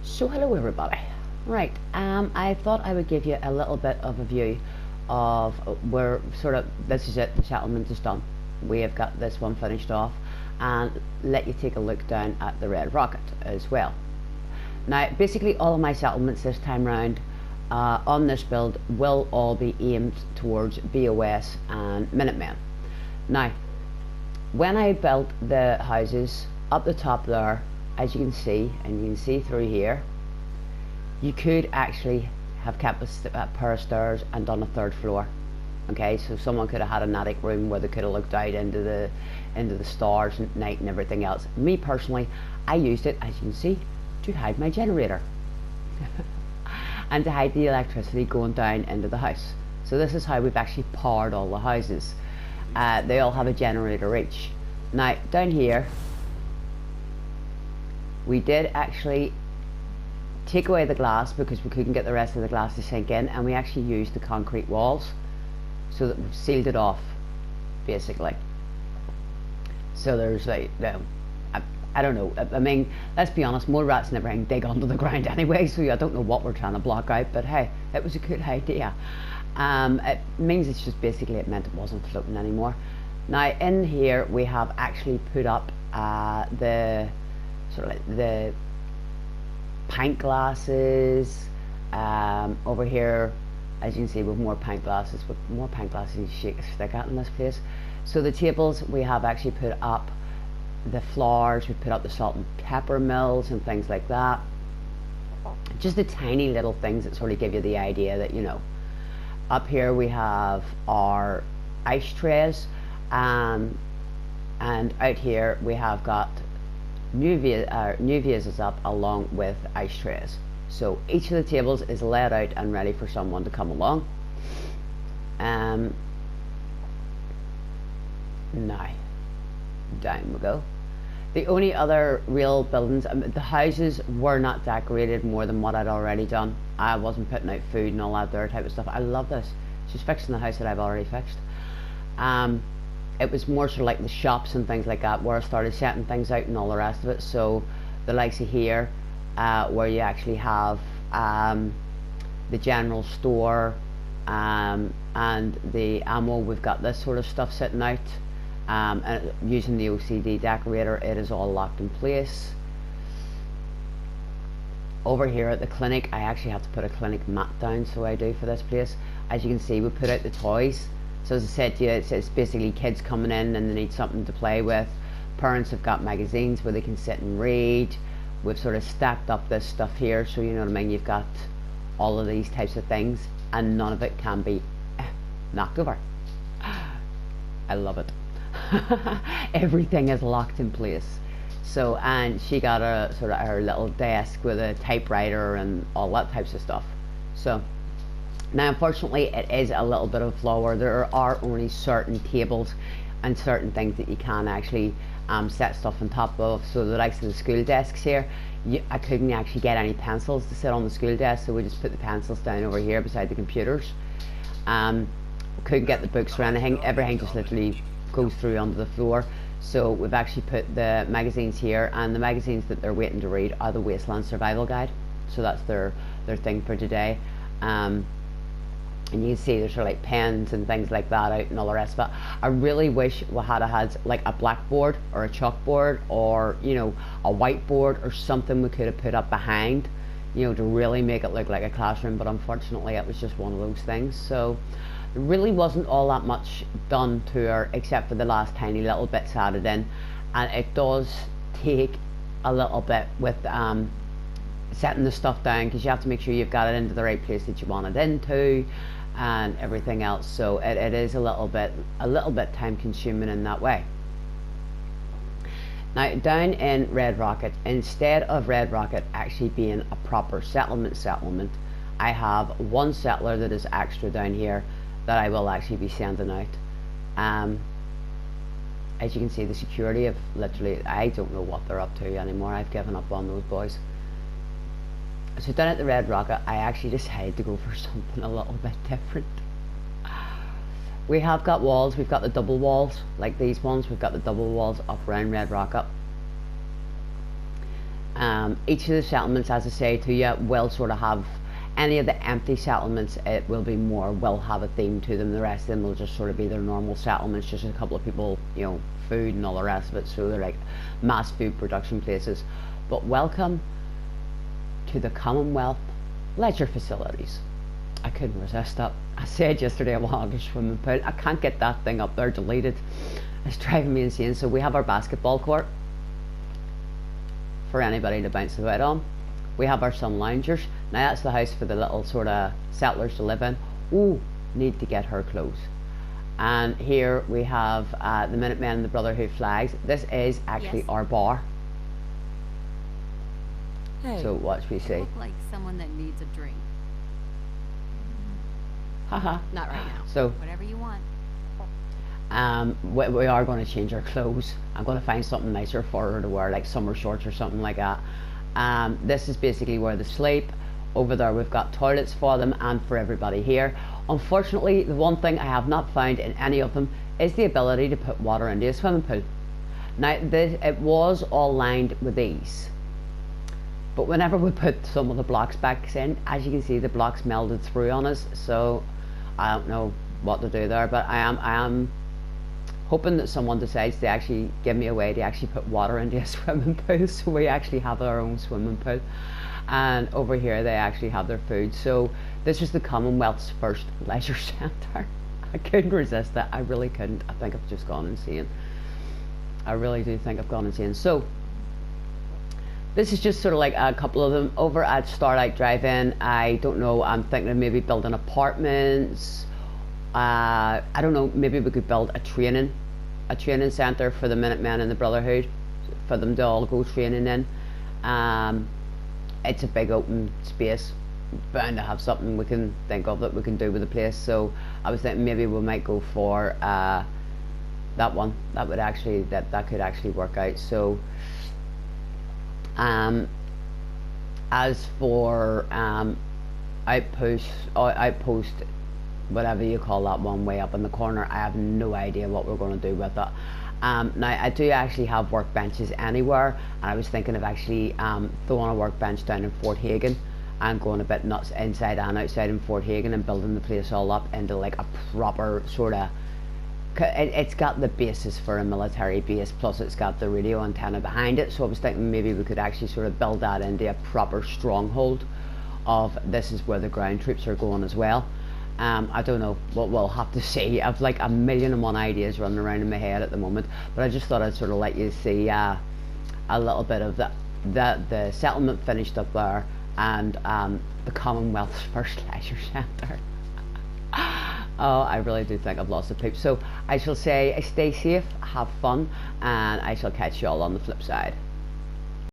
So hello everybody. Right, I thought I would give you a little bit of a view of where this is it, the settlement is done. We have got this one finished off, and let you take a look down at the Red Rocket as well. Now basically all of my settlements this time round on this build will all be aimed towards BOS and Minutemen. Now when I built the houses up the top there, as you can see, and you can see through here, you could actually have kept a pair of stairs and done a third floor. Okay, so someone could have had an attic room where they could have looked out into the stars at night and everything else. Me personally, I used it, as you can see, to hide my generator and to hide the electricity going down into the house. So this is how we've actually powered all the houses. They all have a generator each. Now down here we did actually take away the glass because we couldn't get the rest of the glass to sink in, and we actually used the concrete walls so that we've sealed it off basically. So there's like I don't know, I mean, let's be honest, mole rats and everything dig under the ground anyway, so I don't know what we're trying to block out, but hey, it was a good idea. It means it's just basically, it meant it wasn't floating anymore. Now in here we have actually put up the sort of like the pint glasses. Over here, as you can see, with more pint glasses, you shake a stick at in this place. So the tables, we have actually put up the floors, we put up the salt and pepper mills and things like that. Just the tiny little things that sort of give you the idea that, you know. Up here we have our ice trays, and out here we have got new vases up along with ice trays. So each of the tables is laid out and ready for someone to come along. Now down we go. The only other real buildings, the houses were not decorated more than what I'd already done. I wasn't putting out food and all that there type of stuff. I love this. Just fixing the house that I've already fixed. It was more sort of like the shops and things like that where I started setting things out and all the rest of it. So the likes of here, where you actually have the general store and the ammo, we've got this sort of stuff sitting out. And using the OCD decorator, it is all locked in place. Over here at the clinic, I actually have to put a clinic mat down, so I do, for this place. As you can see, we put out the toys. So as I said to you, it's basically kids coming in and they need something to play with. Parents have got magazines where they can sit and read. We've sort of stacked up this stuff here, so you know what I mean, you've got all of these types of things, and none of it can be knocked over. I love it. Everything is locked in place. So, and she got a sort of her little desk with a typewriter and all that types of stuff. So now unfortunately it is a little bit of a flaw where there are only certain tables and certain things that you can actually set stuff on top of. So the likes of the school desks here, I couldn't actually get any pencils to sit on the school desk, so we just put the pencils down over here beside the computers. Couldn't get the books or anything. Everything just literally goes through onto the floor. So we've actually put the magazines here, and the magazines that they're waiting to read are the Wasteland Survival Guide. So that's their thing for today. And you can see there's sort of like pens and things like that out and all the rest of it. I really wish we had like a blackboard or a chalkboard, or you know, a whiteboard or something we could have put up behind, you know, to really make it look like a classroom, but unfortunately it was just one of those things. So there really wasn't all that much done to her except for the last tiny little bits added in, and it does take a little bit with setting the stuff down, because you have to make sure you've got it into the right place that you want it into and everything else. So it is a little bit time consuming in that way. Now down in Red Rocket, instead of Red Rocket actually being a proper settlement, I have one settler that is extra down here that I will actually be sending out. As you can see, the security of literally, I don't know what they're up to anymore. I've given up on those boys. So down at the Red Rocket, I actually decided to go for something a little bit different. We have got walls. We've got the double walls like these ones. We've got the double walls up around Red Rocket. Each of the settlements, as I say to you, will sort of have, any of the empty settlements, it will be more, will have a theme to them. The rest of them will just sort of be their normal settlements, just a couple of people, food and all the rest of it. So they're like mass food production places. But welcome to the Commonwealth Leisure Facilities. I couldn't resist that. I said yesterday I wanted a swimming pool. I can't get that thing up there deleted. It's driving me insane. So we have our basketball court for anybody to bounce about on. We have our sun loungers. Now that's the house for the little sort of settlers to live in. Ooh, need to get her clothes. And here we have the Minutemen and the Brotherhood flags. This is actually our bar. Hey, So watch me You see. look like someone that needs a drink. Haha. Not right now. So Whatever you want. we are going to change our clothes. I'm going to find something nicer for her to wear, like summer shorts or something like that. This is basically where they sleep. Over there we've got toilets for them and for everybody here. Unfortunately, the one thing I have not found in any of them is the ability to put water into a swimming pool. Now it was all lined with these, but whenever we put some of the blocks back in, as you can see, the blocks melted through on us. So I don't know what to do there, but I am hoping that someone decides to actually give me a way to actually put water into a swimming pool, so we actually have our own swimming pool. And over here they actually have their food. So this is the Commonwealth's first leisure centre. I couldn't resist it. I really couldn't. I think I've just gone insane. I really do think I've gone insane. So this is just sort of like a couple of them over at Starlight Drive-In. I don't know, I'm thinking of maybe building apartments. I don't know, maybe we could build a training centre for the Minutemen and the Brotherhood, for them to all go training in. It's a big open space, bound to have something we can think of that we can do with the place. So I was thinking maybe we might go for that one. That would actually, that could actually work out. So as for outpost, whatever you call that one way up in the corner, I have no idea what we're going to do with it. Now I do actually have workbenches anywhere, and I was thinking of actually throwing a workbench down in Fort Hagen and going a bit nuts inside and outside in Fort Hagen and building the place all up into like a proper sort of, it's got the basis for a military base, plus it's got the radio antenna behind it. So I was thinking maybe we could actually sort of build that into a proper stronghold of, this is where the ground troops are going as well. I don't know, what we'll have to see. I've like a million and one ideas running around in my head at the moment, but I just thought I'd sort of let you see a little bit of the settlement finished up there, and the Commonwealth's first leisure centre. Oh, I really do think I've lost the poop. So I shall say, stay safe, have fun, and I shall catch you all on the flip side.